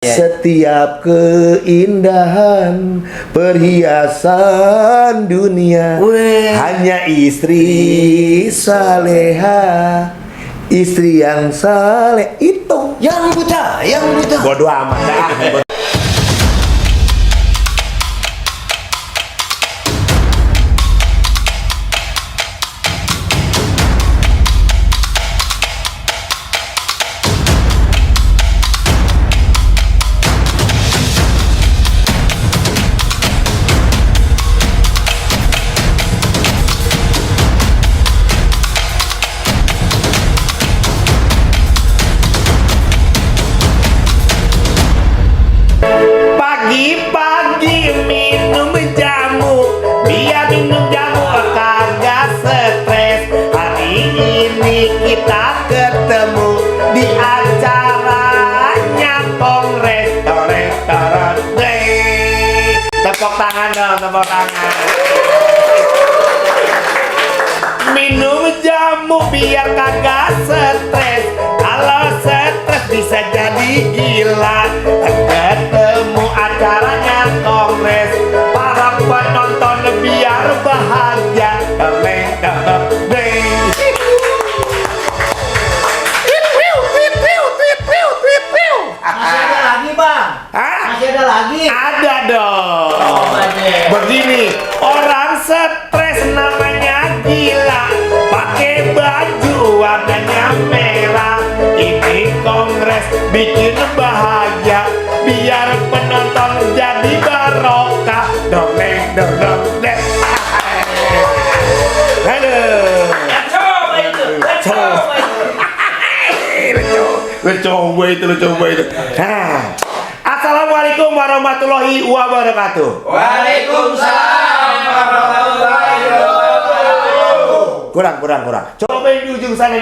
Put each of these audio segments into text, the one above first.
Setiap keindahan perhiasan dunia hanya istri saleha, istri yang saleh itu yang buta. bodoh amat dah. Pagi-pagi minum jamu, biar minum jamu kagak stres. Hari ini kita ketemu di acaranya Kongres Toret Day. Tepuk tangan dong, tepuk tangan. Minum jamu biar kagak stres. Kalau stres bisa jadi gila. Ketemu acaranya Kongres, para penonton biar bahagia. Masih ada lagi, Bang? Hah? Masih ada lagi? Ada dong. Begini, orang stres namanya gila, pakai baju warnanya merah. Ini Kongres bikin bahagia, biar penonton jadi barokah. Dongeng dong dong deh. Aduh. Coba itu. Nah. Assalamualaikum warahmatullahi wabarakatuh. Waalaikumsalam warahmatullahi wabarakatuh. Kurang. Coba yang di ujung sana.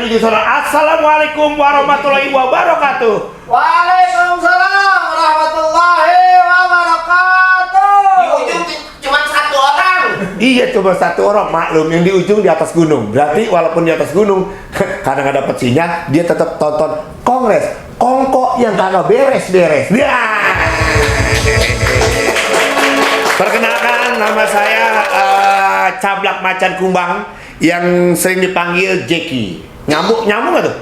Assalamualaikum warahmatullahi wabarakatuh. Waalaikumsalam warahmatullahi wabarakatuh. Di ujung cuma satu orang. Iya, cuma satu orang, maklum. Yang di ujung di atas gunung. Berarti walaupun di atas gunung karena nggak dapet sinyal, dia tetap tonton Kongres. Kongko yang kagak beres-beres. Perkenalkan, nama saya Cablak Macan Kumbang yang sering dipanggil Jeki. Nyambung nggak tuh?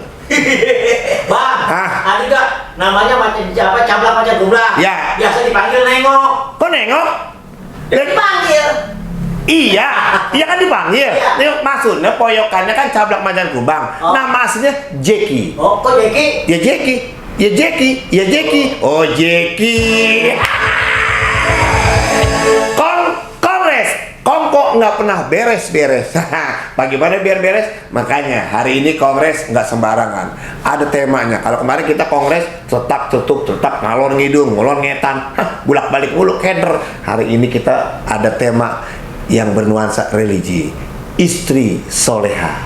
Bang, ada nggak namanya Cablak Macan Kumbang? Ya. Biasa dipanggil Nengok. Kok nengok? Dipanggil. Iya kan dipanggil. Iya. Ini maksudnya poyokannya kan Cablak Macan Kumbang. Oh. Nama aslinya Jeki. Oh, kok Jeki? Ya Jeki. Oh Jeki. Kongres. Kongko nggak pernah beres-beres. Bagaimana biar beres? Makanya hari ini Kongres nggak sembarangan. Ada temanya. Kalau kemarin kita Kongres cetak, ngalor ngidung, ngalor ngetan, bulak balik mulu, keder. Hari ini kita ada tema yang bernuansa religi. Istri soleha.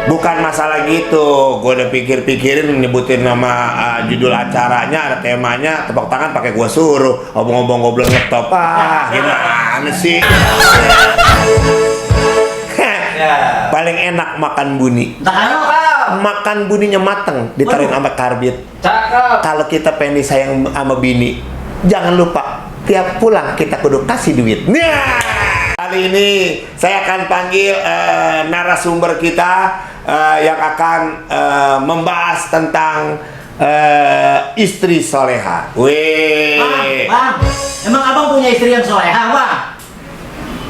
Bukan masalah gitu, gue udah pikir-pikirin nyebutin nama judul acaranya, ada temanya, tepuk tangan pakai gue suruh, ngomong-ngomong gue belum ngetop, gimana sih? Paling enak makan buni. Makan buninya mateng, ditaruhin sama karbit. Kalau kita pengen disayang sama bini, jangan lupa tiap pulang kita kudu kasih duit. Kali ini saya akan panggil narasumber kita yang akan membahas tentang istri soleha. Bang, emang abang punya istri yang soleha, Bang?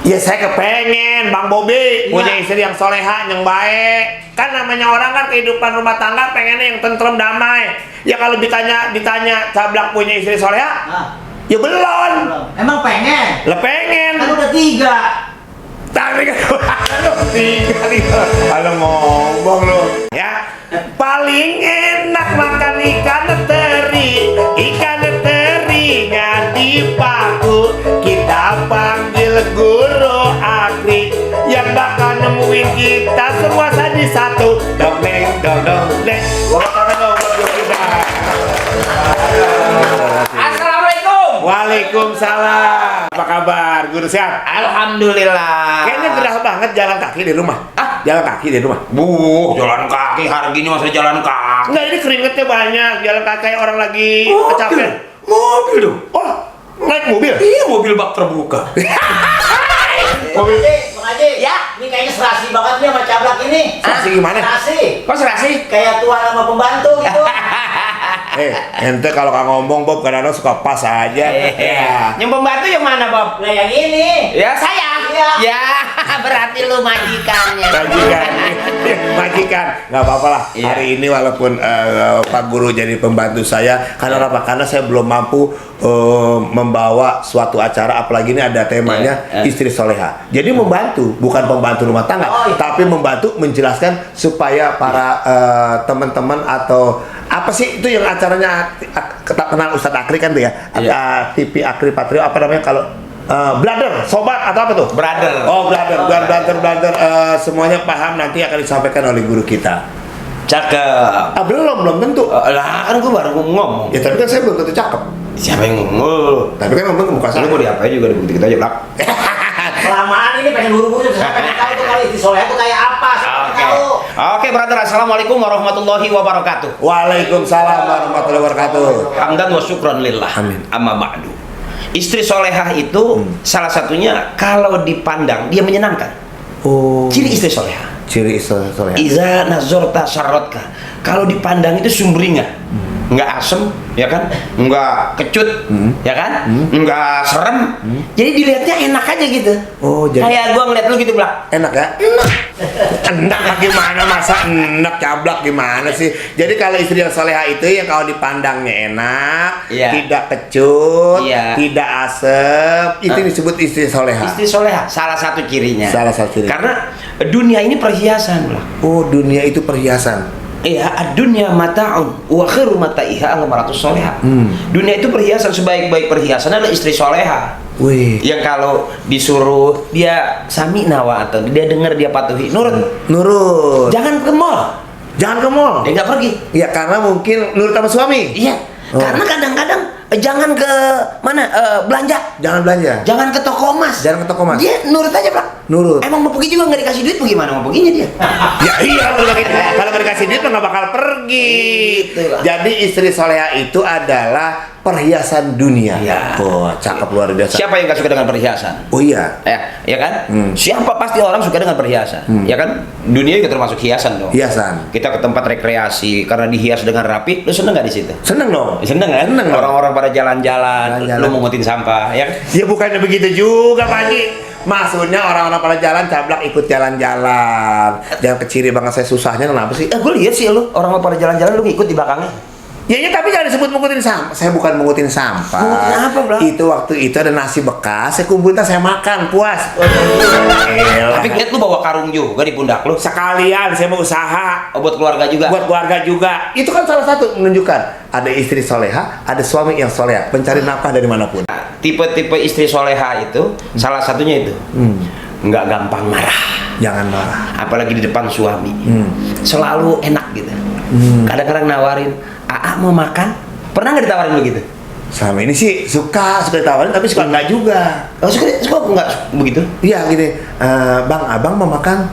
Ya saya kepengen Bang Bobi punya istri yang soleha, yang baik. Kan namanya orang kan kehidupan rumah tangga pengennya yang tentrem damai. Ya kalau ditanya Cablak punya istri soleha, ya belum. Emang pengen? Lah pengen. Kan udah 3. Tapi kan tiga. Kalau ngomong lu. Ya, paling enak makan ikan terinya dipaku. Kita panggil guru Akri yang bakal nemuin kita semua jadi satu. Dongeng. Assalamualaikum. Waalaikumsalam. Apa kabar, Guru sehat? Alhamdulillah. Kayaknya gerah banget jalan kaki di rumah. Jalan kaki di rumah. Jalan kaki hari gini masa jalan kaki. Enggak, ini keringetnya banyak. Jalan kaki kayak orang lagi kecapean. Mobil dong. Oh, naik mobil? Iya, mobil bak terbuka. Mobil Bang Haji. Ya. Ini kayaknya serasi banget nih sama Cablak ini. Serasi gimana? Serasi. Kok serasi? Kayak tuan sama pembantu gitu. Ente kalau nggak ngomong Bob kadang-kadang suka pas aja. Yang pembantu yang mana, Bob? Nah yang ini. Ya, saya. Iya. Ya, berarti lu majikannya. Majikan, nggak apa-apa lah. Iya. Hari ini walaupun Pak Guru jadi pembantu saya, karena apa? Karena saya belum mampu membawa suatu acara, apalagi ini ada temanya istri soleha. Jadi membantu, bukan pembantu rumah tangga, tapi membantu menjelaskan supaya para teman-teman atau apa sih itu yang acaranya kita kenal Ustadz Akri kan tuh ya, TV Akri Patrio apa namanya kalau brother, sobat atau apa tuh? Brother. Oh, brother. Semuanya paham nanti akan disampaikan oleh guru kita. Cakep. Belum tentu. Lah, kan gua baru ngomong. Ya tapi kan saya belum tentu cakep. Siapa yang ngomong? Tapi kan ngomong muka Lu saya. mau diapain juga dibukti kita aja, Blak. Kelamaan ini pengen buru-buru saya pengen tahu tuh kalau istri soleh itu kayak apa. Saya pengen tahu. Oke, brother. Assalamualaikum warahmatullahi wabarakatuh. Waalaikumsalam warahmatullahi wabarakatuh. Hamdan wa syukran lillah. Amin. Amma ba'du. Istri solehah itu salah satunya kalau dipandang dia menyenangkan. Oh. Ciri istri solehah. Ciri istri soleha. Iza nazorta syarrotka. Kalau dipandang itu sumringah. Nggak asem, ya kan? Nggak kecut, ya kan? Nggak serem. Jadi dilihatnya enak aja gitu. Oh, jadi Kayak gua ngeliat lu gitu, Blak. enak ya? Enak lah gimana, masa enak Cablak gimana sih? Jadi kalau istri yang soleha itu yang kalau dipandangnya enak, Iya. tidak kecut, Iya. tidak asem, itu disebut istri soleha. Istri soleha, salah satu cirinya. Salah satu ciri. Karena dunia ini perhiasan, Blak. Oh, dunia itu perhiasan. Iya, dunia mata'un wa khairu mata'iha al-mar'atus solehah. Dunia itu perhiasan, sebaik-baik perhiasan adalah istri soleha. Wih. Yang kalau disuruh dia sami'na wa atau dia dengar dia patuhi, nurut. Nurut. Jangan ke mall. Jangan ke mall. Dia nggak pergi. Ya karena mungkin nurut sama suami. Iya. Oh. Karena kadang-kadang jangan ke mana belanja. Jangan belanja. Jangan ke toko emas. Jangan ke toko emas. Dia nurut aja, Pak. Nurut. Emang mau pergi juga nggak dikasih duit bagaimana mau perginya dia? Ya iya, kalau nggak dikasih duit nggak bakal pergi. Itulah. Jadi istri soleha itu adalah perhiasan dunia. Iya. Oh, cakep luar biasa. Siapa yang nggak suka dengan perhiasan? Oh iya. Ya kan? Siapa pasti orang suka dengan perhiasan, ya kan? Dunia juga termasuk hiasan dong. Hiasan. Kita ke tempat rekreasi karena dihias dengan rapi, lu seneng nggak di situ? Seneng dong. Seneng kan? Seneng dong. Orang-orang pada jalan-jalan, Jalan-jalan. lu mengutin sampah, ya? Ya bukannya begitu juga, Pak Haji. Maksudnya orang-orang pada jalan, Cablak ikut jalan-jalan. Jangan keciri banget saya susahnya kenapa sih? Gue lihat sih lu, orang pada jalan-jalan lu ngikut di belakangnya. Ya, tapi jangan disebut mengutin sampah. Saya bukan mengutin sampah. Mengutin apa, Bro? Itu waktu itu ada nasi bekas, saya kumpulin, saya makan, puas. Tapi lihat lu bawa karung juga di pundak lu. Sekalian saya mau usaha. Oh, buat keluarga juga. Buat keluarga juga. Itu kan salah satu menunjukkan ada istri soleha, ada suami yang soleha, pencari nafkah dari manapun. Tipe-tipe istri soleha itu salah satunya itu nggak gampang marah. Jangan marah. Apalagi di depan suami. Selalu enak gitu. Kadang-kadang nawarin, "Aa mau makan?" Pernah nggak ditawarin lu gitu? Selama ini sih suka ditawarin, tapi suka enggak juga. Oh, suka nggak begitu? Iya gini, Bang, abang mau makan?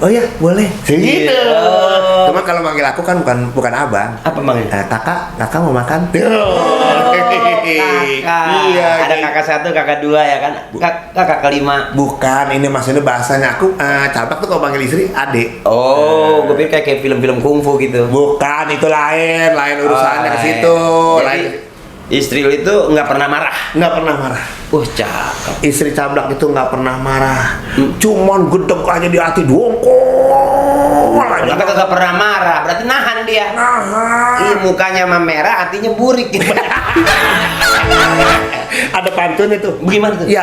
Oh ya, boleh. Gitu. Oh. Cuma kalau manggil aku kan bukan abang. Apa manggil? Kakak mau makan? Kakak. Iya. Ada kakak satu, kakak dua ya kan? Kakak kelima. Bukan, ini maksudnya bahasanya aku Cablak tuh kalau panggil istri adik. Oh, gue pikir kayak film-film kungfu gitu. Bukan, itu lain urusannya ke situ. Jadi, istri lu itu nggak pernah marah. Nggak pernah marah. Cakep. Istri Cablak itu nggak pernah marah. Cuman gedek aja di hati dongkol aja. Tapi kagak pernah marah, berarti nahan dia. Iya, mukanya mah merah, hatinya burik gitu. Ada pantun itu. Bagaimana tuh? Ya,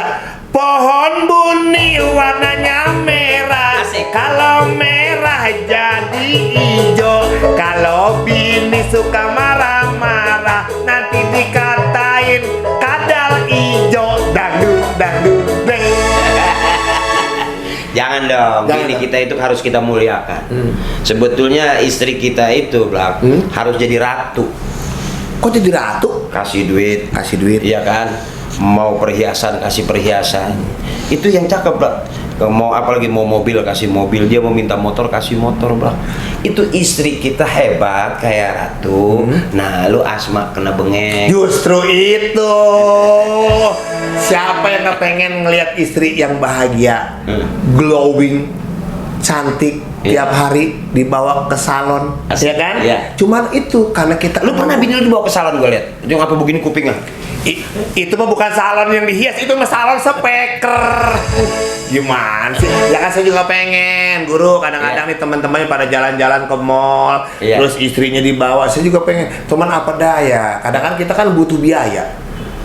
pohon buni warnanya merah. Asik. Kalau merah jadi hijau. Kalau bini suka marah-marah, nanti dikatain kadal hijau. Dangdut deng. Jangan dong, Jangan bini dong. kita itu harus kita muliakan. Sebetulnya istri kita itu, Blak, harus jadi ratu. Kok jadi ratu? Kasih duit, Kasih duit. iya kan? mau perhiasan kasih perhiasan, itu yang cakep bro. Mau apalagi mau mobil kasih mobil, dia mau minta motor kasih motor bro. Itu istri kita hebat kayak Ratu. Nah lu Asma kena bengek. Justru itu. Siapa yang nggak pengen ngelihat istri yang bahagia, glowing, cantik, tiap hari dibawa ke salon, ya kan? Iya. Cuman itu karena kita. Lu pernah bini lu dibawa ke salon gue lihat? Itu ngapa begini kupingnya? Itu mah bukan salon yang dihias, itu mah salon speaker. Gimana sih? Ya kan saya juga pengen, Guru. Kadang-kadang nih teman-temannya pada jalan-jalan ke mall, terus istrinya dibawa. Saya juga pengen. Cuman apa daya? Kadang-kadang kita kan butuh biaya.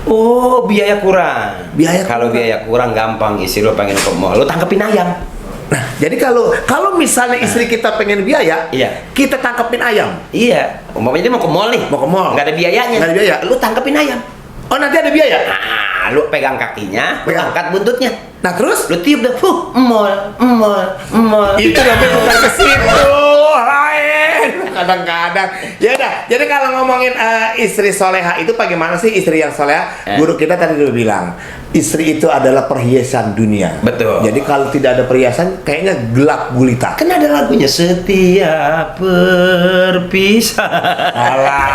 Oh, biaya kurang. Kalau kurang. biaya kurang gampang, istri lu pengen ke mall, lu tangkepin ayam. Nah, jadi kalau misalnya istri kita pengen biaya, kita tangkepin ayam. Iya, umpamanya dia mau ke mall nih, nggak ada biayanya. Nggak ada biaya. Lu tangkepin ayam. Oh, nanti ada biaya. Nah, lu pegang kakinya, lu angkat buntutnya. Nah, terus lu tiup dah, mall. Itu namanya bukan ke situ, lain. Kadang-kadang. Ya udah. Jadi kalau ngomongin istri soleha itu bagaimana sih istri yang soleha? Guru kita tadi udah bilang, istri itu adalah perhiasan dunia. Betul. Jadi kalau tidak ada perhiasan, kayaknya gelap gulita. Kan ada lagunya setiap berpisah. Salah.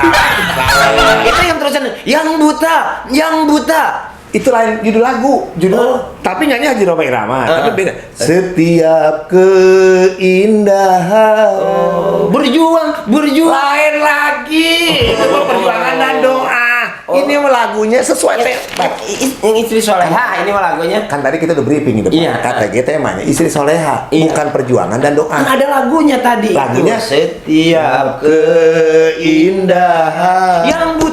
Itu yang terusan, yang buta. Itu lain judul lagu, tapi nyanyi Haji Roma Irama, tapi beda. Setiap keindahan. Berjuang. Lain lagi. Itu mah perjuangan dan doa. Ini mah lagunya sesuai tema. Yang istri soleha, ini mah lagunya. Kan tadi kita udah briefing di depan. Kata kita temanya istri soleha, bukan perjuangan dan doa. Kan ada lagunya tadi. Lagunya setiap keindahan. Yang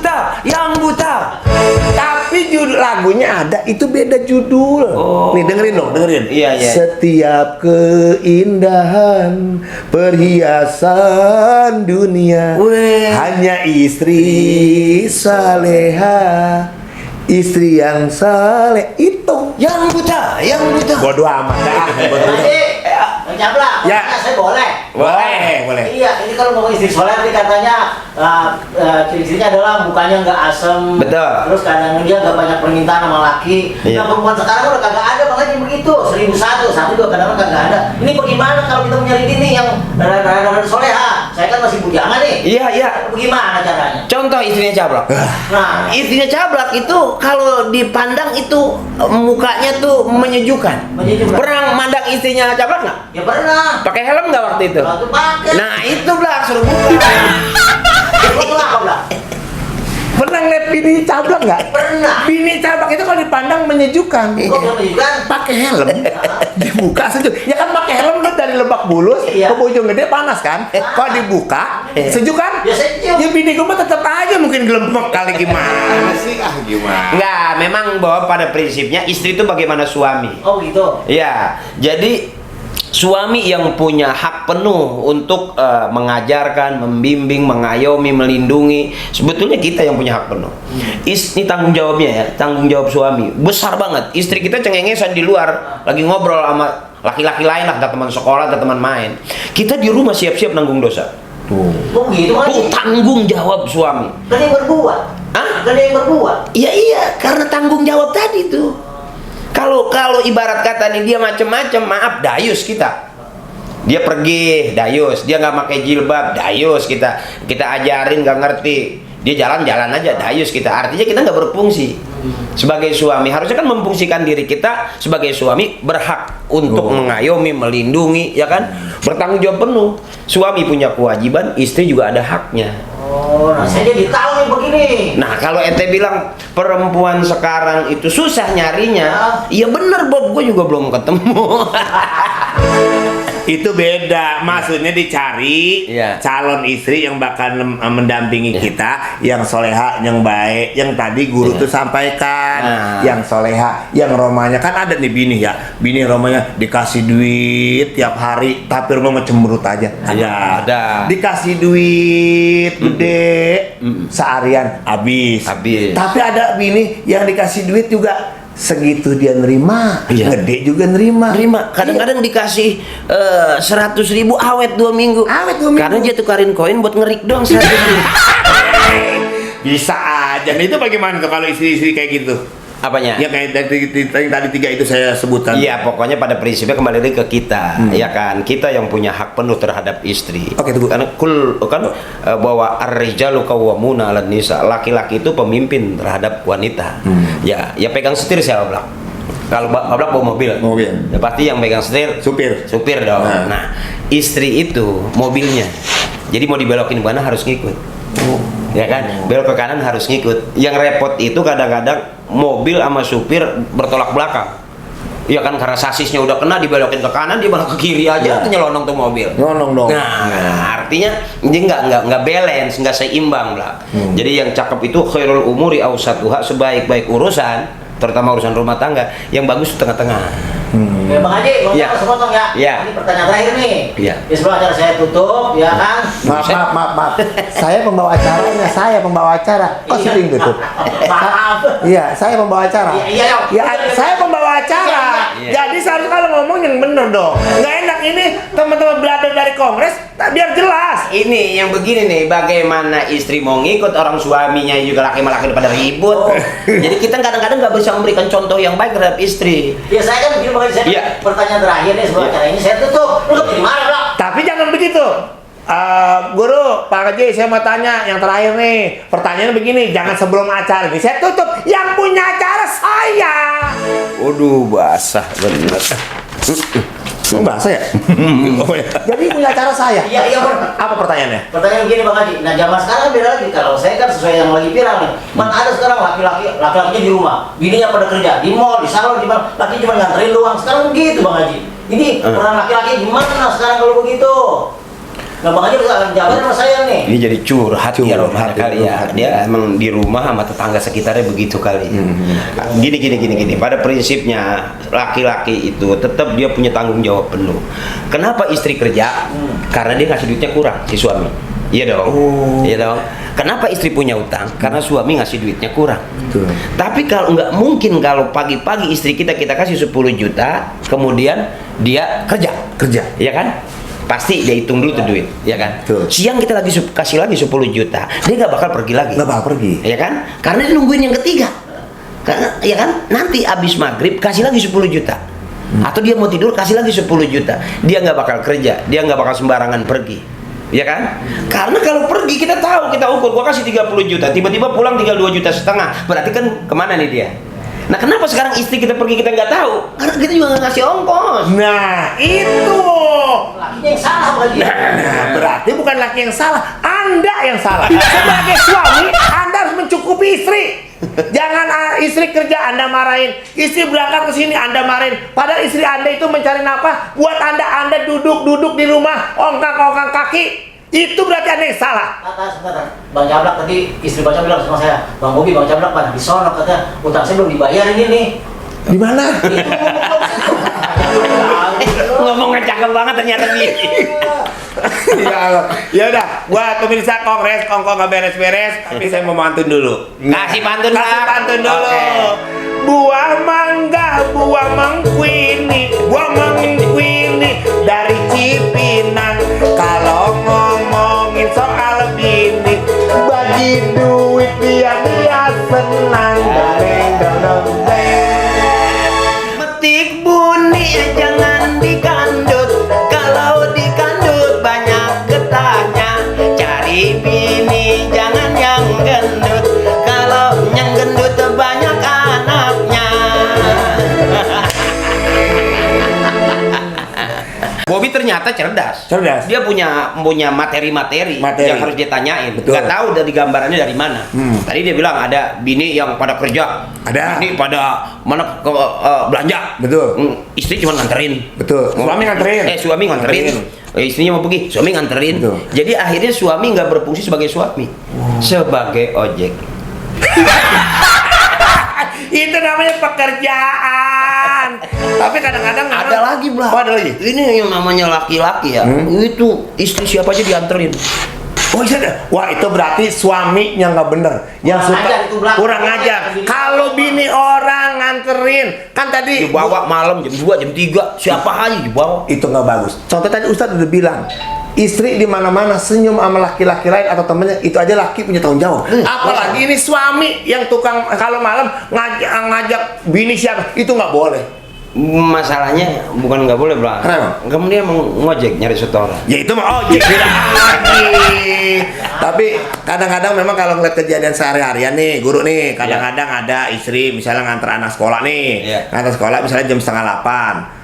buta. Tapi judul lagunya ada, itu beda judul. Nih dengerin dong, dengerin. Iya. Setiap keindahan perhiasan dunia, hanya istri saleha, istri yang saleh itu. Yang buta. Bodoh amat dah. Mencaplak, saya boleh. Boleh. Iya, ini kalau mau istri soleh, ini katanya ciri-cirinya adalah mukanya nggak asem. Betul. Terus kadang dia nggak banyak permintaan sama laki. Nah perempuan sekarang udah kagak ada makanya begitu. 1001, satu dua kadang-kadang kagak ada. Ini bagaimana kalau kita nyari ini yang rada soleha? Saya kan masih bujangan nih. Iya. Bagaimana caranya? Contoh istrinya cablak. Nah, Istrinya cablak itu kalau dipandang itu mukanya tuh menyejukkan. Pernah mandang istrinya cablak nggak? ya pernah. Pakai helm nggak waktu itu? Waktu pakai. Nah itu Blak, suruh buka. Kenapa, Blak? Pernah ngeliat bini cablak nggak? Pernah. Bini cablak itu kalau dipandang menyejukkan. Kok bisa menunjukkan? Pakai helm, dibuka sejuk. Ya kan pakai helm kan dari Lebak Bulus ke Bojonggede panas kan? Kalau dibuka sejuk kan? Ya sejuk. Ya bini gue mah tetap aja mungkin gelembek kali gimana sih? Gimana? Enggak, memang bahwa pada prinsipnya istri itu bagaimana suami. Oh gitu. Ya, jadi suami yang punya hak penuh untuk mengajarkan, membimbing, mengayomi, melindungi. Sebetulnya kita yang punya hak penuh. Ini tanggung jawabnya ya, tanggung jawab suami besar banget. Istri kita cengengesan di luar, lagi ngobrol sama laki-laki lain lah, ada teman sekolah, ada teman main. Kita di rumah siap-siap nanggung dosa. Tuh. Oh gitu kan? Tuh tanggung jawab suami. Kan yang berbuat. Kan yang berbuat. Iya, karena tanggung jawab tadi tuh. Kalau ibarat kata nih dia macem-macem, maaf, dayus kita. Dia pergi, dayus. Dia nggak pakai jilbab, dayus kita. Kita ajarin nggak ngerti. Dia jalan-jalan aja, dayus kita. Artinya kita nggak berfungsi. Sebagai suami harusnya kan memfungsikan diri kita sebagai suami, berhak untuk mengayomi, melindungi, ya kan? Bertanggung jawab penuh. Suami punya kewajiban, istri juga ada haknya. Oh, nah saya jadi tahu nih begini. Nah kalau ente bilang perempuan sekarang itu susah nyarinya, iya bener Bob, gue juga belum ketemu. Itu beda, maksudnya dicari calon istri yang bakal mendampingi kita, yang soleha, yang baik, yang tadi guru tuh sampaikan, yang soleha, yang romanya kan ada nih bini ya, bini romanya dikasih duit tiap hari, tapi rumah cemberut aja, ada. Dikasih duit gede, seharian habis. Tapi ada bini yang dikasih duit juga segitu dia nerima, gede juga nerima. Kadang-kadang dikasih 100.000 awet 2 minggu. Karena dia tukarin koin buat ngerik dong 100.000. Bisa aja. Nah, itu bagaimana tuh kalau istri-istri kayak gitu? Apanya? Ya kayak yang tadi 3 itu saya sebutkan. Iya, pokoknya pada prinsipnya kembali lagi ke kita, ya kan? Kita yang punya hak penuh terhadap istri. Oke, tunggu. Karena bahwa ar-rijalu qawwamuna 'alan nisa, laki-laki itu pemimpin terhadap wanita. Ya pegang setir siapa, Blak? Kalau Blak bawa mobil, ya pasti yang pegang setir supir dong. Nah, istri itu mobilnya. Jadi mau dibelokin mana harus ngikut. Ya kan, belok ke kanan harus ngikut. Yang repot itu kadang-kadang mobil sama supir bertolak belakang. Ya kan, karena sasisnya udah kena, dibelokin ke kanan, dia malah ke kiri aja, itu nyelonong tuh mobil. Nyelonong dong. Nah, artinya dia nggak balance, nggak seimbang lah. Jadi yang cakep itu khairul umuri awsatuha, sebaik-baik urusan, terutama urusan rumah tangga, yang bagus di tengah-tengah. Ya Bang Haji, mau sepotong ya? Ini pertanyaan terakhir nih. Di sebelum acara saya tutup, ya kan? Maaf. Saya pembawa acara. Kok sering gitu? Maaf. Iya, saya pembawa acara. Iya. Saya pembawa acara. Jadi seharusnya kalau ngomong yang bener dong. Nggak enak ini teman-teman belajar dari kongres, biar jelas. Ini yang begini nih, bagaimana istri mau ngikut, orang suaminya juga laki-laki pada ribut. Jadi kita kadang-kadang nggak bisa memberikan contoh yang baik terhadap istri. Ya saya kan begini Bang Haji, pertanyaan terakhir nih sebelum acara ini saya tutup. Lu gimana, Bang? Tapi jangan begitu. Guru, Pak Haji, saya mau tanya yang terakhir nih. Pertanyaannya begini, jangan sebelum acara ini saya tutup. Yang punya acara saya. Waduh, basah bener. Bahasa ya? Jadi punya acara saya. Iya. Apa pertanyaannya? Pertanyaan begini Bang Haji. Nah, zaman sekarang kan beda lagi. Kalau saya kan sesuai yang lagi viral nih. Mana ada sekarang laki-lakinya di rumah, bininya pada kerja di mall, di salon, di mana, laki cuma nganterin doang. Sekarang begitu Bang Haji. Ini peran laki-laki gimana sekarang kalau begitu? Nah, Bang Haji bisa jawaban sama saya nih. Ini jadi curhat kali ya. Dia emang di rumah sama tetangga sekitarnya begitu kali. Gini. Pada prinsipnya laki-laki itu tetap dia punya tanggung jawab penuh. Kenapa istri kerja? Karena dia ngasih duitnya kurang si suami. Iya dong. Iya dong. Kenapa istri punya utang? Karena suami ngasih duitnya kurang. Betul. Tapi kalau nggak mungkin kalau pagi-pagi istri kita kasih 10 juta, kemudian dia kerja, ya kan? Pasti dia hitung dulu tuh duit, ya kan? Tuh. Siang kita lagi kasih lagi 10 juta, dia nggak bakal pergi lagi. Nggak bakal pergi. Ya kan? Karena dia nungguin yang ketiga. Karena, ya kan? Nanti abis maghrib kasih lagi 10 juta. Atau dia mau tidur kasih lagi 10 juta. Dia nggak bakal kerja, dia nggak bakal sembarangan pergi. Ya kan? Karena kalau pergi kita tahu, kita ukur, gua kasih 30 juta, tiba-tiba pulang tinggal 2,5 juta. Berarti kan kemana nih dia? Nah, kenapa sekarang istri kita pergi kita nggak tahu? Karena kita juga nggak ngasih ongkos. Nah, itu. Lakinya yang salah lagi. Nah, berarti bukan laki yang salah, Anda yang salah. Sebagai suami, Anda harus mencukupi istri. Jangan istri kerja Anda marahin, istri berangkat ke sini Anda marahin. Padahal istri Anda itu mencari nafkah buat Anda duduk di rumah, ongkang-ongkang kaki. Itu berarti Anda yang salah. Sebentar. Bang Jablak tadi istri Bang Jablak bilang sama saya, Bang Bobi, Bang Jablak pada di sono katanya utang saya belum dibayar ini nih. Di mana? Ngomongnya cakep banget ternyata dia. Ya udah, buat pemirsa kongres kongko nggak beres-beres, tapi saya mau mantun dulu. Kasih pantun dulu. Buah mangga, buah mangkwini dari Cipinang. Kalau ngomongin soal bini, bagi duit biar dia senang. Metik bunyi jangan dikandut, kalau dikandut banyak getahnya. Cari bini jangan yang gendut, kalau yang gendut banyak anaknya. Bobby ternyata cerdas. Dia punya materi-materi yang harus dia tanyain. Nggak tahu dari gambarannya dari mana. Tadi dia bilang ada bini yang pada kerja, bini pada mana ke belanja. Betul. Istri cuma nganterin. Betul. Suami nganterin. Istrinya mau pergi, suami nganterin. Betul. Jadi akhirnya suami nggak berfungsi sebagai suami, sebagai ojek. Itu namanya pekerjaan. Tapi kadang-kadang ada lagi, Blah. Oh, ada lagi. Ini yang namanya laki-laki ya. Itu istri siapa aja dianterin. Oh iya, wah itu berarti suaminya nggak bener. Yang kurang ajar. Kalau bini orang nganterin, kan tadi dibawa malam jam 2, jam 3, siapa aja dibawa. Itu nggak bagus. Contoh tadi Ustadz udah bilang, Istri di mana-mana senyum sama laki-laki lain atau temennya, itu aja laki punya tanggung jawab. Apalagi ini suami yang tukang kalau malam ngajak bini siapa, itu nggak boleh. Masalahnya bukan nggak boleh, Bang. Kenapa? Kamu dia mau ngojek nyari setoran. Ya itu mah ojek beda lagi. Tapi kadang-kadang memang kalau ngeliat kejadian sehari-harian nih, guru nih, kadang-kadang ada istri misalnya nganter anak sekolah nih, nganter sekolah misalnya jam 7:30.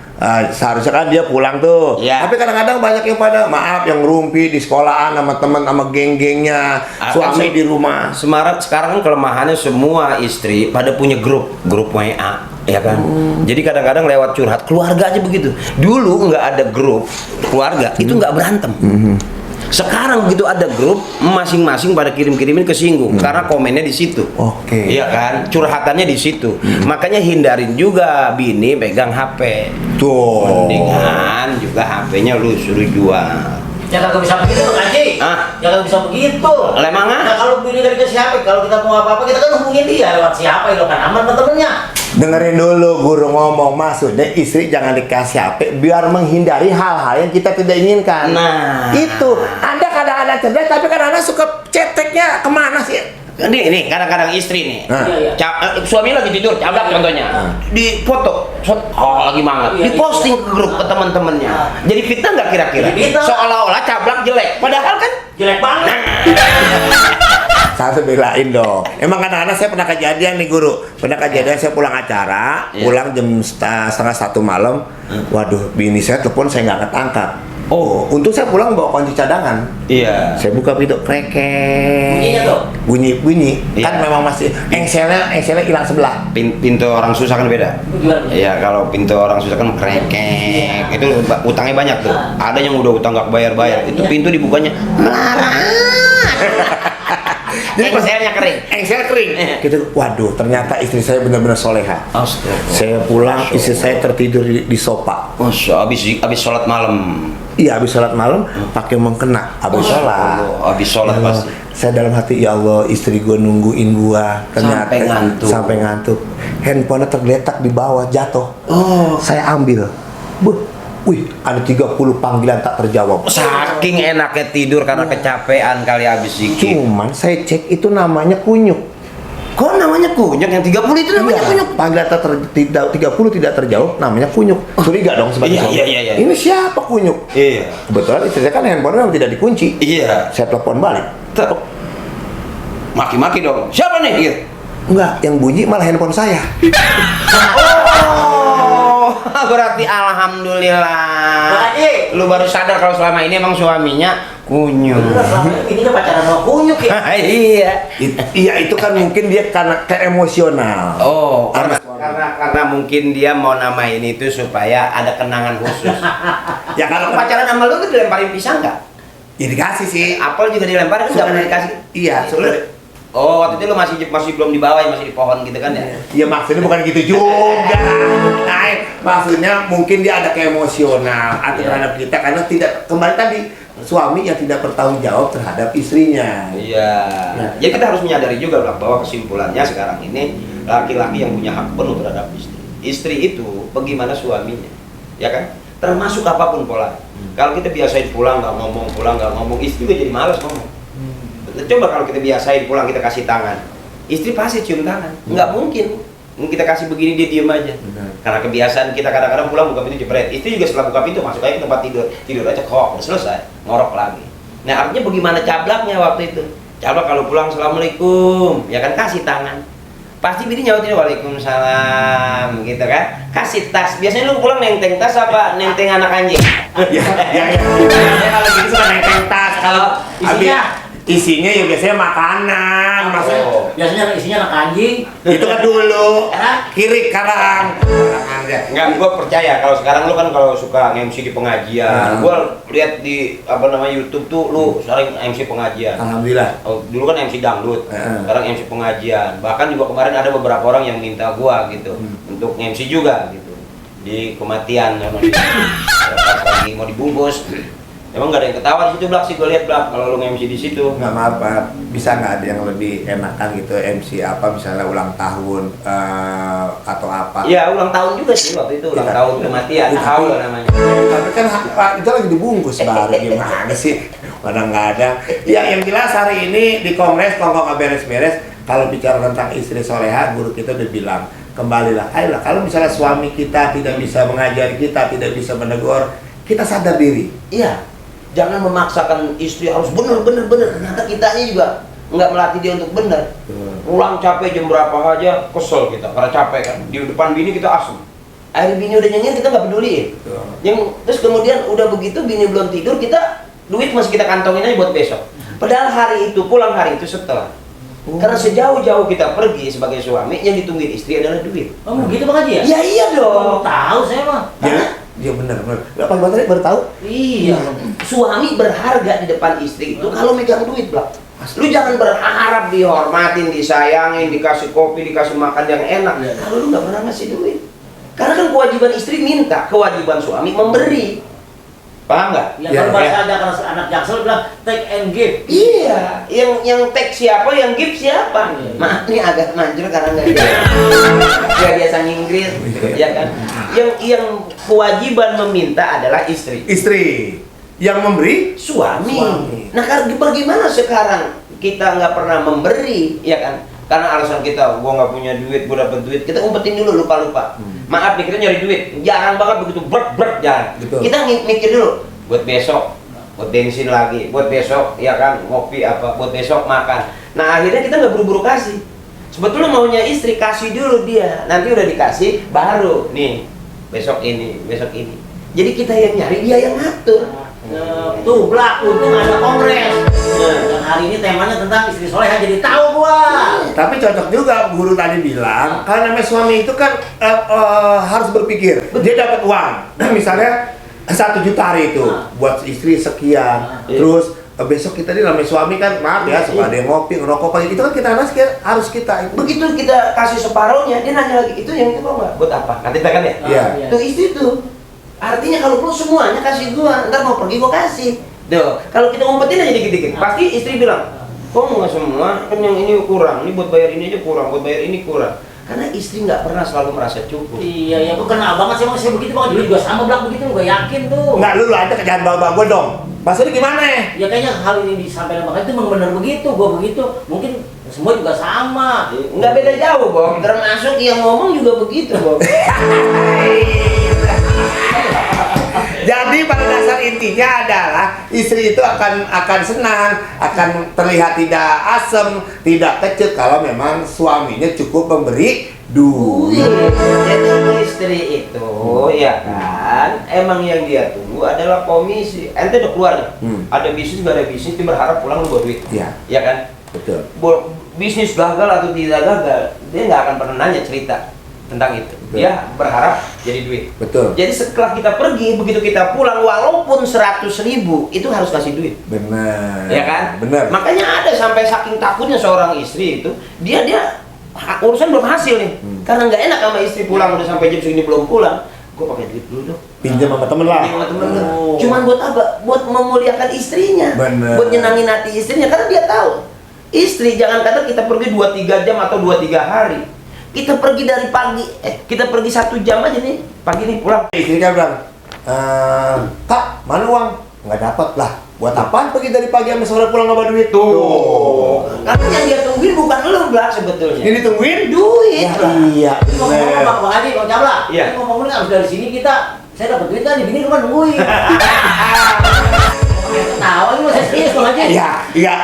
Seharusnya kan dia pulang tuh, tapi kadang-kadang banyak yang pada yang ngerumpi di sekolahan sama teman sama geng-gengnya, suami di rumah. Sekarang kan kelemahannya semua istri pada punya grup WA, ya kan. Jadi kadang-kadang lewat curhat keluarga aja begitu. Dulu nggak ada grup keluarga itu nggak berantem. Sekarang begitu ada grup, masing-masing pada kirim-kirimin kesinggung karena komennya di situ. Oke. Iya kan, curhatannya di situ. Makanya hindarin juga bini pegang HP. Tuh. Mendingan juga HP-nya lu suruh jual. Ya kagak bisa begitu Bang Haji. Ya kagak bisa begitu. Emang Nah kalau bini dari ke siapa? Kalau kita mau apa-apa kita kan hubungin dia lewat siapa? Itu kan aman temen-temennya. Dengerin dulu guru ngomong, maksudnya istri jangan dikasih HP biar menghindari hal-hal yang kita tidak inginkan. Nah, itu ada kadang-kadang cerdas tapi kadang-kadang suka ceteknya kemana sih? Ini kadang-kadang istri nih, suami lagi tidur, cablak contohnya, di foto, lagi mangap, diposting ke grup ke teman-temannya. Jadi fitnah nggak kira-kira? Seolah-olah cablak jelek, padahal kan jelek banget. Saya belain dong. Emang kadang-kadang saya pernah kejadian nih guru, pernah kejadian saya pulang acara, pulang jam setengah 1 malam, waduh bini saya telepon saya nggak angkat. Untuk saya pulang bawa kunci cadangan. Iya. Saya buka pintu kreket. Bunyinya tuh? Bunyi. Kan memang masih engselnya hilang sebelah. Pintu orang susah kan beda. Iya, kalau pintu orang susah kan kreket. Itu utangnya banyak tuh. Ada yang udah utang nggak bayar. Itu pintu dibukanya melarat. Jadi engselnya kering. Engsel kering. Gitu. Waduh, ternyata istri saya benar-benar soleha. Saya pulang, istri saya tertidur di sofa. Habis sholat malam. Iya, habis sholat malam pakai mengkena. Habis sholat. Habis sholat pasti. Saya dalam hati, ya Allah, istri gue nungguin gua. Ternyata sampai ngantuk. Handphonenya tergeletak di bawah, jatuh. Saya ambil. Wih, ada 30 panggilan tak terjawab. Saking enaknya tidur karena kecapean kali habis zikir. Cuman saya cek itu namanya kunyuk. Kok namanya kunyuk? Yang 30 itu namanya kunyuk? Panggilan 30 tidak terjawab namanya kunyuk. Curiga dong sebagai suami. Iya. Ini siapa kunyuk? Iya. Kebetulan istri saya kan handphonenya tidak dikunci. Iya. Saya telepon balik. Maki-maki dong. Siapa nih? Iya. Enggak, yang bunyi malah handphone saya. Berarti alhamdulillah. Lu baru sadar kalau selama ini emang suaminya kunyuk. Ini kan pacaran sama kunyuk ya. Iya. Iya, itu kan mungkin dia karena keemosional. Karena mungkin dia mau namain itu supaya ada kenangan khusus. Ya kalau pacaran sama lu tuh dilemparin pisang nggak? Ya dikasih sih. Apel juga dilemparin kan nggak pernah dikasih? Iya, sebenarnya. Waktu itu lu masih belum di bawah, masih di pohon gitu kan ya? Iya, maksudnya bukan gitu juga. Nah, maksudnya mungkin dia ada keemosional atau terhadap kita karena tidak kembali tadi suami yang tidak bertanggung jawab terhadap istrinya. Iya. Jadi kita harus menyadari juga bahwa kesimpulannya sekarang ini laki-laki yang punya hak penuh terhadap istri. Istri itu bagaimana suaminya, ya kan? Termasuk apapun pola. Kalau kita biasain pulang nggak ngomong, istri juga jadi malas ngomong. Coba kalau kita biasain pulang kita kasih tangan, istri pasti cium tangan. Nggak mungkin kita kasih begini dia diem aja. Karena kebiasaan kita kadang-kadang pulang buka pintu jepret. Istri juga setelah buka pintu masuk aja ke tempat tidur aja kok, udah selesai, ngorok lagi. Nah artinya bagaimana cablaknya waktu itu? Cablak kalau pulang assalamualaikum, ya kan kasih tangan. Pasti bini nyautin waalaikumsalam gitu kan. Kasih tas. Biasanya lu pulang nenteng tas apa nenteng anak anjing? Ya. Kalau gitu suka nenteng tas. Kalau isinya ya biasanya makanan, maksudnya biasanya isinya anak anjing. itu kan dulu kiri karang. Enggak, gue percaya kalau sekarang lu kan kalau suka MC di pengajian, gue lihat di YouTube tuh lu sering MC pengajian. Alhamdulillah. Dulu kan MC dangdut, sekarang MC pengajian. Bahkan juga kemarin ada beberapa orang yang minta gua gitu untuk MC juga gitu di kematian pas lagi mau dibungkus. Emang nggak ada yang ketawa di situ Blak sih gue lihat Blak kalau lu nge-MC di situ. Nggak, maaf Pak, bisa nggak ada yang lebih enakan gitu MC apa misalnya ulang tahun atau apa? Iya ulang tahun juga sih waktu itu ulang tahun kematian tahu namanya. Tapi kan Pak itu lagi dibungkus baru gimana sih? Mana nggak ada. Ya yang jelas hari ini di kongres kok nggak beres-beres. Kalau bicara tentang istri soleha, guru kita udah bilang kembalilah, ayolah kalau misalnya suami kita tidak bisa mengajari kita, tidak bisa menegur, kita sadar diri. Iya. Jangan memaksakan istri harus bener. Ternyata kitanya juga nggak melatih dia untuk bener. Pulang capek jam berapa aja, kesel kita karena capek kan. Di depan bini kita asem. Akhirnya bini udah nyengir kita nggak peduli. Terus kemudian udah begitu bini belum tidur, kita duit masih kita kantongin aja buat besok. Padahal hari itu pulang hari itu setelah. Karena sejauh-jauh kita pergi sebagai suami, yang ditungguin istri adalah duit. Oh gitu Bang Haji ya? Ya iya dong. Tahu saya mah. Iya benar. Apa baru tahu? Iya. Suami berharga di depan istri itu kalau megang duit, Blak. Lu jangan berharap dihormatin, disayangin, dikasih kopi, dikasih makan yang enak. Kalau lu nggak pernah ngasih duit. Karena kan kewajiban istri minta, kewajiban suami memberi. Paham nggak? Ya, kalau bahasa ada kalau anak Jaksel bilang take and give. Iya, yang take siapa, yang give siapa? Maaf nih agak manjur karena nggak biasa Inggris, ya kan? Yang kewajiban meminta adalah istri. Istri yang memberi Suami. Nah, bagaimana sekarang kita nggak pernah memberi, ya kan? Karena alasan kita, gua nggak punya duit, gua dapet duit, kita umpetin dulu lupa. Maaf nih, kita nyari duit, jarang banget begitu, berat jarang. Betul. Kita mikir dulu, buat besok, buat bensin lagi, buat besok, ya kan, ngopi apa, buat besok makan. Nah akhirnya kita nggak buru-buru kasih. Sebetulnya maunya istri kasih dulu dia, nanti udah dikasih, baru nih besok ini. Jadi kita yang nyari, dia yang ngatur. Tuh Blak, untung ada kongres. Dan hari ini temanya tentang istri soleha, jadi tahu gua. Tapi cocok juga guru tadi bilang, karena namanya suami itu kan harus berpikir. Dia dapat uang, misalnya 1 juta hari itu buat istri sekian. Terus besok kita nih namanya suami kan, maaf ya, suka ada yang ngopi, ngerokok pagi itu kan kita harus kita. Begitu kita kasih separohnya, dia nanya lagi, itu yang itu mau nggak? Buat apa? Nanti kan ya? Iya. Tuh istri tuh. Artinya kalau perlu semuanya kasih gua, ntar mau pergi gua kasih. Tuh, kalau kita ngumpetin aja dikit-dikit, pasti istri bilang, kok nggak semua, kan yang ini kurang, ini buat bayar ini aja kurang, buat bayar ini kurang. Karena istri nggak pernah selalu merasa cukup. Iya, ya gua kenal banget sih emang saya begitu Bang. Dulu juga sama Blak begitu, gua yakin tuh. Nggak, lu aja jangan bawa gue dong. Maksudnya gimana ya? Ya kayaknya hal ini disampaikan Bang Haji itu memang benar begitu, gua begitu. Mungkin semua juga sama. Nggak beda jauh, Bob. Termasuk yang ngomong juga begitu, Bob. Jadi pada dasar intinya adalah istri itu akan senang, akan terlihat tidak asem, tidak kecut kalau memang suaminya cukup memberi duit. Jadi istri itu ya kan, emang yang dia tunggu adalah komisi. Ente udah keluar nih, ada bisnis nggak ada bisnis, dia berharap pulang lu bawa duit. Iya. Ya kan? Betul. Bisnis gagal atau tidak gagal, dia nggak akan pernah nanya cerita tentang itu. Betul. Dia berharap jadi duit. Betul. Jadi setelah kita pergi, begitu kita pulang, walaupun 100.000 itu harus kasih duit. Benar. Ya kan? Benar. Makanya ada sampai saking takutnya seorang istri itu, dia urusan belum hasil nih. Karena nggak enak sama istri pulang udah sampai jam segini belum pulang. Gue pakai duit dulu dong. Pinjam sama temen lah. Pinjam sama temen lah. Cuman buat apa? Buat memuliakan istrinya. Benar. Buat nyenangin hati istrinya karena dia tahu. Istri jangan kata kita pergi 2-3 jam atau 2-3 hari. Kita pergi dari pagi, kita pergi 1 jam aja nih, pagi nih pulang. Istrinya bilang, Kak, mana uang? Nggak dapat lah. Buat apaan pergi dari pagi sampai sore pulang nggak bawa duit? Tuh. Karena yang dia tungguin bukan lu, Blak, sebetulnya. Ini ditungguin? Duit. Iya. Ngomong-ngomong Bang Haji, Bang Jamla. Iya. Ngomong-ngomong abis dari sini saya dapat duit kan, di bini rumah nungguin. Ketawa ini masih serius Bang Haji. Iya.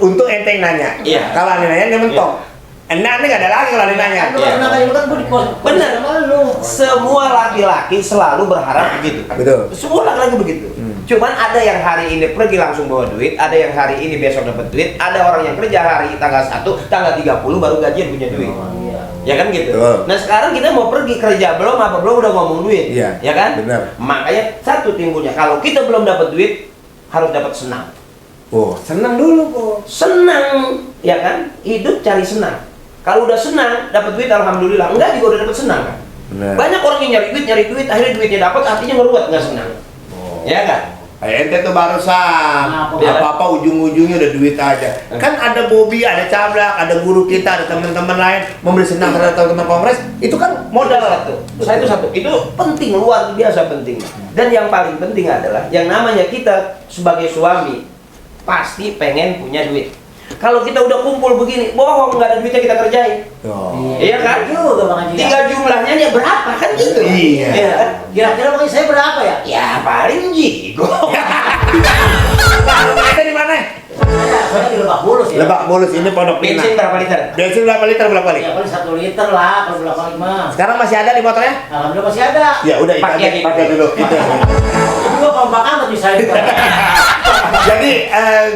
Untuk ente yang nanya. Iya. Kalau ane nanya dia mentok. Enak nih nggak ada lagi kalau ane nanya. Kan lu pernah kali lu kan gua di kos. Bener. Sama lu. Semua laki-laki selalu berharap begitu. Betul. Semua laki-laki begitu. Cuman ada yang hari ini pergi langsung bawa duit, ada yang hari ini besok dapat duit, ada orang yang kerja hari tanggal 1, tanggal 30 baru gajian punya duit. Iya. Ya kan gitu. Betul. Nah sekarang kita mau pergi kerja belum udah ngomong duit. Iya. Ya kan? Benar. Makanya satu timbulnya kalau kita belum dapat duit harus dapat senang. Oh, senang dulu kok. Senang, ya kan? Hidup cari senang. Kalau udah senang, dapat duit alhamdulillah. Enggak juga udah dapat senang kan? Benar. Banyak orang yang nyari duit, akhirnya duitnya dapat, artinya ngeruwet nggak senang. Ya kan? Ente tuh barusan apa-apa ujung-ujungnya udah duit aja. Kan ada Bobby, ada Cablak, ada guru kita, ada teman-teman lain memberi senang terhadap teman-teman kongres. Itu kan modal satu. Saya itu satu. Itu penting, luar biasa penting. Dan yang paling penting adalah yang namanya kita sebagai suami pasti pengen punya duit. Kalau kita udah kumpul begini, bohong, nggak ada duitnya kita kerjain. Iya kan? Juga Bang Haji. Tinggal jumlahnya ya berapa kan gitu. Iya. Kan? Kira-kira Bang Haji saya berapa ya? Ya paling jigo. Ente di mana? Saya di Lebak Bulus ya. Lebak Bulus, ini Pondok Pinang. Bensin berapa liter? Bensin berapa liter berapa kali? Ya paling 1 liter lah, kalau berapa lima. Sekarang masih ada di motornya? Alhamdulillah masih ada. Ya udah itu Pakai aja, aja. pakai dulu. Itu. Itu gua kompak amat bisa itu. Jadi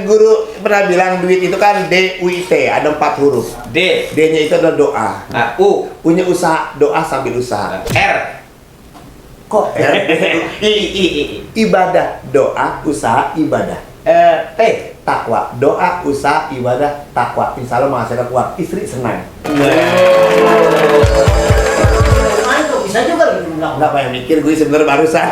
guru pernah bilang duit itu kan DUIT, ada 4 huruf. D. D-nya itu adalah doa. U. Punya usaha, doa sambil usaha. R. Kok R? I. Ibadah, doa, usaha, ibadah. T, takwa, doa, usaha, ibadah, takwa. Insya Allah menghasilkan uang, istri senang. Main tuh bisa juga gitu bilang. Nggak banyak mikir, gue sebenarnya barusan.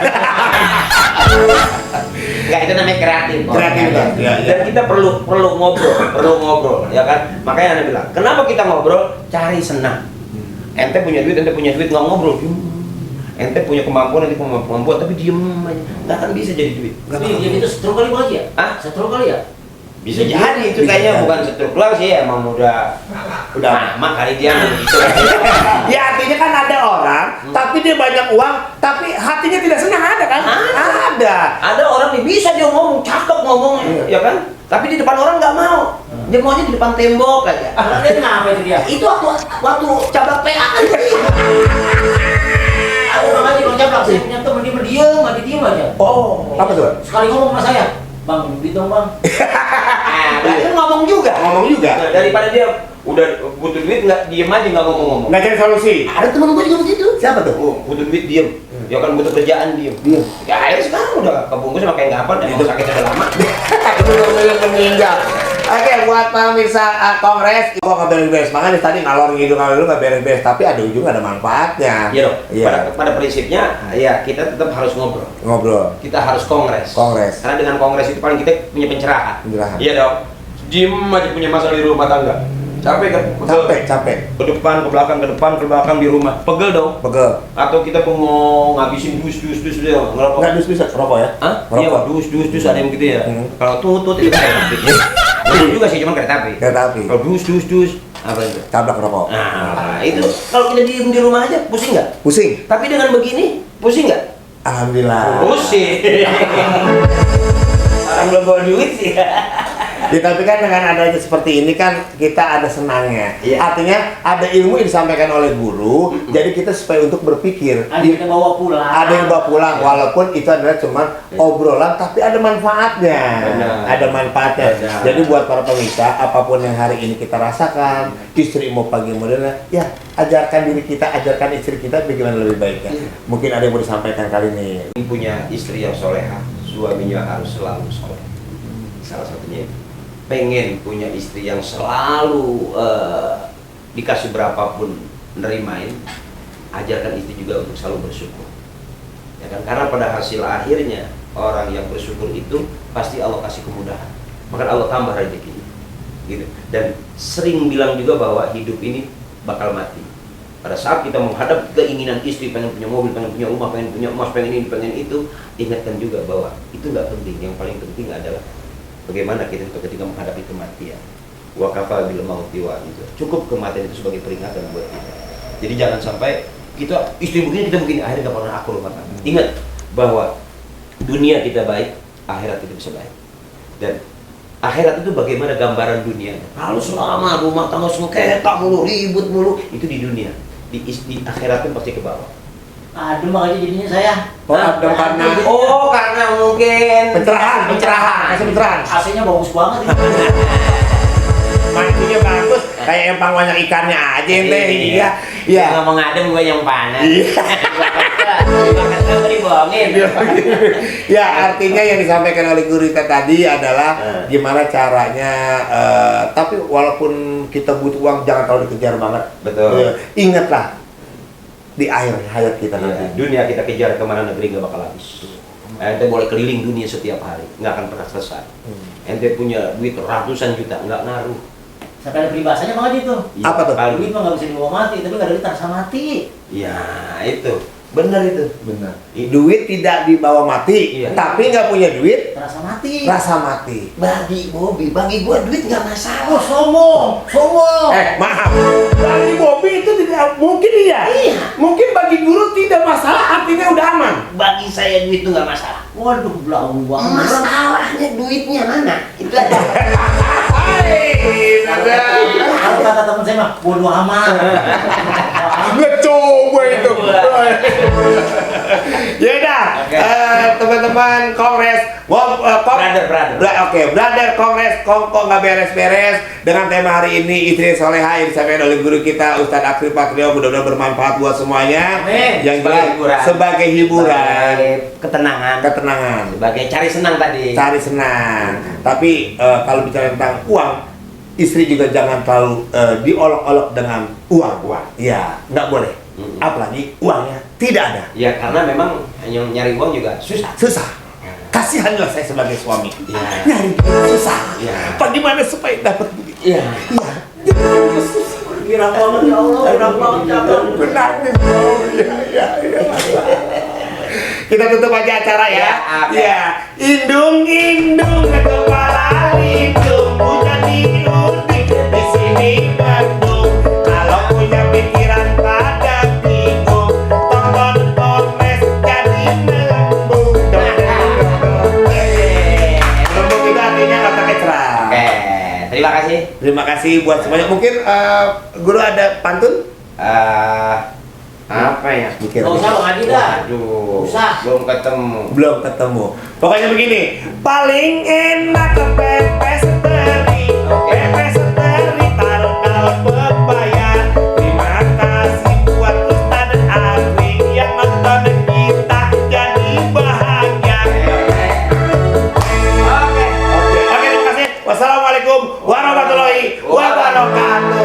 Enggak, itu namanya kreatif. Kreatif, Bang. Ya, ya. Dan kita perlu ngobrol, ya kan? Makanya Anda bilang, kenapa kita ngobrol? Cari senang. Ente punya duit, nggak ngobrol. Ente punya kemampuan, tapi diem aja. Nggak akan bisa jadi duit. Tapi dia itu stroke kali Bang Haji ya? Hah? Stroke kali ya? Bisa jadi itu Bisa kayaknya jadi. bukan stroke lang sih, emang udah lama kali dia gitu. Ya artinya kan ada orang, tapi dia banyak uang, tapi hatinya tidak senang, ada kan? Ada. Ada orang nih bisa dia ngomong, cakep ngomongnya, ya kan? Tapi di depan orang nggak mau. Dia maunya di depan tembok aja. Nah, dia kenapa itu dia? Itu waktu cabang PA kan. Ada Bang Haji Bang Jablak, saya punya temen dia diem aja. Oh, apa tuh? Sekali ngomong sama saya, Bang, duit dong Bang. Berarti kan ngomong juga. Ngomong juga. Nah, daripada dia udah butuh duit nggak diem aja nggak ngomong-ngomong. Nggak cari solusi. Ada temen gue juga begitu. Siapa tuh? Oh, butuh duit diem. Ya kan butuh kerjaan diem. Ya akhirnya sekarang udah kebungkus sama kayak nggak apa, dan Itu. sakitnya udah lama. Belum meninggal. Oke, buat pemirsa kongres, kok nggak beres-beres. Makanya tadi ngalor ngidul nggak beres-beres, tapi ada ujung, ada manfaatnya. Iya dong. Iya. Pada prinsipnya, ya kita tetap harus ngobrol. Ngobrol. Kita harus kongres. Kongres. Karena dengan kongres itu paling kita punya pencerahan. Pencerahan. Iya dong. Diem aja punya masalah di rumah tangga. Capek kan? Pegel. Capek. Ke depan, ke belakang di rumah. Pegel dong. Pegel. Atau kita mau ngabisin dus dia ngerokok. Nggak bisa rokok ya? Hah? Iya, Ngerokok. dus ada yang begitu ya. Kalau tutut itu kereta api. Betul juga sih, cuma kereta api. Kereta api. Kalau dus apa itu? Cablak rokok. Nah, itu kalau kita diem di rumah aja pusing nggak? Pusing. Tapi dengan begini pusing nggak? Alhamdulillah. Pusing. Orang belum bawa duit sih. Ya, tapi kan dengan adanya seperti ini kan kita ada senangnya. Iya. Artinya ada ilmu yang disampaikan oleh guru, jadi kita supaya untuk berpikir. Ada yang kita bawa pulang. Ada yang bawa pulang, walaupun itu adalah cuma obrolan, tapi ada manfaatnya. Benar. Ada manfaatnya. Benar. Jadi buat para pemirsa, apapun yang hari ini kita rasakan, istri mau pagi modelnya, ya ajarkan diri kita, ajarkan istri kita bagaimana lebih baiknya. Mungkin ada yang mau disampaikan kali ini. Punya istri yang soleha, suaminya harus selalu soleh. Salah satunya itu. Pengen punya istri yang selalu dikasih berapapun nerimain, ajarkan istri juga untuk selalu bersyukur. Ya kan? Karena pada hasil akhirnya orang yang bersyukur itu pasti Allah kasih kemudahan. Maka Allah tambah rezekinya. Gitu. Dan sering bilang juga bahwa hidup ini bakal mati. Pada saat kita menghadap keinginan istri, pengen punya mobil, pengen punya rumah, pengen punya emas, pengen ini, pengen itu, ingatkan juga bahwa itu nggak penting. Yang paling penting adalah bagaimana kita ketika menghadapi kematian. Wa kafa bil mauti wa itu. Cukup kematian itu sebagai peringatan buat kita. Jadi jangan sampai kita istri begini, kita begini, akhirnya nggak pernah aku rumah tangga. Ingat bahwa dunia kita baik, akhirat kita bisa baik. Dan akhirat itu bagaimana gambaran dunia. Kalau selama rumah tangga sengketa mulu, ribut mulu, itu di dunia. Di akhirat itu pasti ke bawah. Aduh, makanya jadinya saya. Oh, adem karena Karena mungkin pencerahan. Kasih pencerahan. AC-nya bagus banget ini. Mandinya bagus, kayak empang banyak ikannya aja ente. Iya. Ya ngomong adem gue yang panas. Ya, artinya yang disampaikan oleh guru kita tadi adalah gimana caranya, tapi walaupun kita butuh uang jangan terlalu dikejar banget. Betul. Ingatlah di akhir hayat kita nanti. Dunia kita kejar kemana negeri nggak bakal habis. Ente boleh keliling dunia setiap hari, nggak akan pernah selesai. Ente punya duit ratusan juta, nggak ngaruh. Sampai ada peribahasanya Bang Haji itu. Apa tuh? Duit mah nggak bisa dibawa mati, tapi nggak ada duit rasa mati. Ya itu, benar itu. Benar. Duit tidak dibawa mati, Iya. tapi nggak punya duit Rasa mati. rasa mati. Bagi Bobby, bagi gua duit nggak masalah. Oh, sombong. Maaf. Bagi Bobby itu tidak mungkin iya. Mungkin bagi guru tidak masalah, artinya udah aman. Bagi saya duit itu nggak masalah. Waduh, belau banget. Masalahnya duitnya mana? Itu aja. Kalau kata teman saya mah bodoh amat. Ngecoba itu. Ya udah, teman-teman kongres, brother kongres kongko nggak beres-beres dengan tema hari ini istri soleha yang disampaikan oleh guru kita Ustadz Akhil Patrio, mudah-mudahan bermanfaat buat semuanya. Amin. Yang Sebagai hiburan. sebagai ketenangan, Sebagai cari senang tadi. cari senang. Tapi kalau bicara tentang uang, istri juga jangan terlalu diolok-olok dengan uang. Ya, nggak boleh. Apalagi uangnya tidak ada. Ya karena memang yang nyari uang juga susah. Susah. Kasihanlah saya sebagai suami. Iya. Nyari duit susah. Iya. Bagaimana supaya dapat duit? Iya. Iya. Jadi susah. Kira banget ya Allah, kira banget ya Allah. Benar nih. Iya. Kita tutup aja acara ya. Ya, oke. Iya. Indung kepala lindung hujan diudik di sini mendung. Kalau punya pikiran pada bingung, tonton kongres jadi nembung. Nembung itu artinya otaknya cerah. Oke, terima kasih. Terima kasih buat semuanya. Mungkin guru ada pantun? Apa ya? Mikir. Nggak usah Bang Haji dah. Aduh, Usah. belum ketemu. Belum ketemu. Pokoknya begini, paling enak ke pepes teri. Pepes teri taruh daun pepaya. Terima kasih buat Ustadz Akhil yang nonton kita jadi bahagia. Oke, terima kasih. Wassalamualaikum warahmatullahi wabarakatuh.